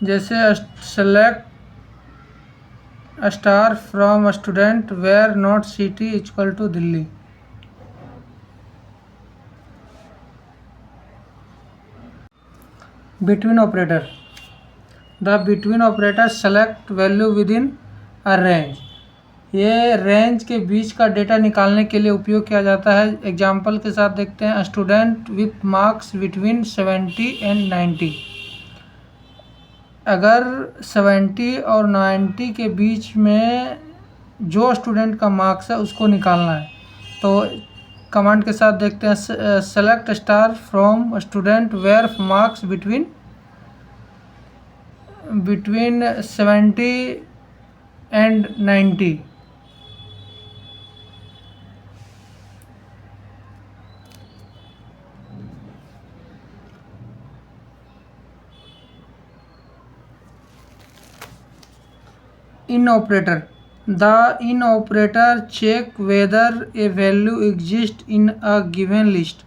जैसे select star from student where not city equal to Delhi. Between operator, the between operator select value within a range. ये range के बीच का data निकालने के लिए उपयोग किया जाता है। एग्जाम्पल के साथ देखते हैं, student with marks between 70 and 90। अगर 70 और 90 के बीच में जो स्टूडेंट का मार्क्स है उसको निकालना है, तो कमांड के साथ देखते हैं, select star from student where marks between 70 and 90। In operator, the in operator check whether a value exist in a given list.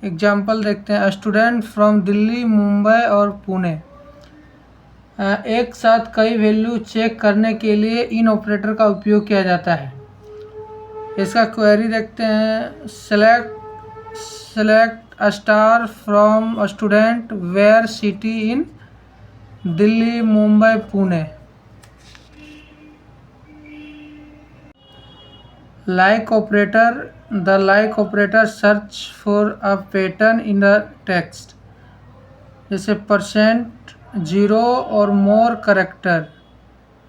Example देखते हैं, स्टूडेंट फ्रॉम दिल्ली, मुंबई और पुणे। एक साथ कई वैल्यू चेक करने के लिए इन ऑपरेटर का उपयोग किया जाता है। इसका क्वेरी देखते हैं, select a star from student where city in Delhi, Mumbai, Pune. Like operator, the like operator search for a pattern in the text. जैसे परसेंट, जीरो और more character,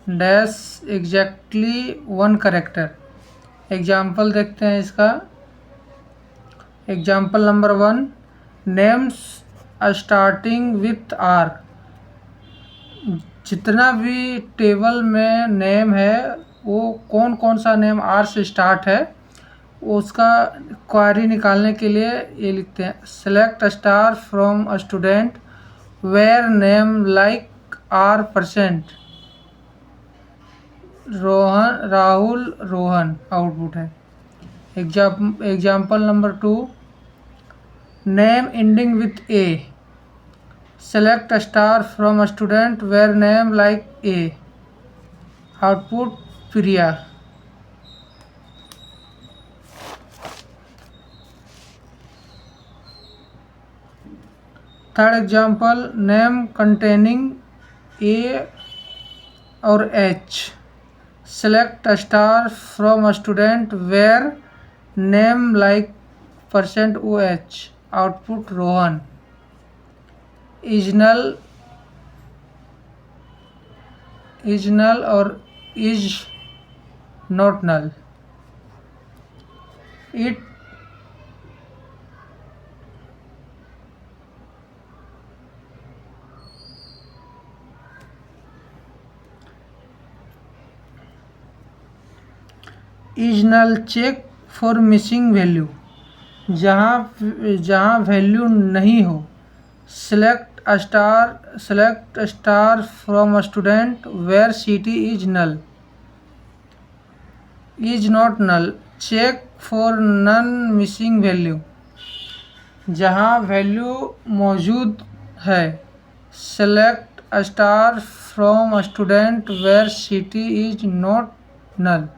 dash exactly 1 character. Example देखते हैं इसका। Example number 1, names starting with R. जितना भी table में name है वो कौन कौन सा नेम आर से स्टार्ट है, उसका क्वेरी निकालने के लिए ये लिखते हैं, select star from student where name like R percent Rohan, Rahul, Rohan. Output है। Example number 2, name ending with A. Select star from student where name like A. Output Priya. Third example, name containing A और H. Select star from student where name like percent O H. Output Rohan. Is null और is not null. It is null check for missing value. जहाँ value नहीं हो। Select star from student where city is null. Is not null check for non missing value. जहाँ value मौजूद है। Select star from student where city is not null.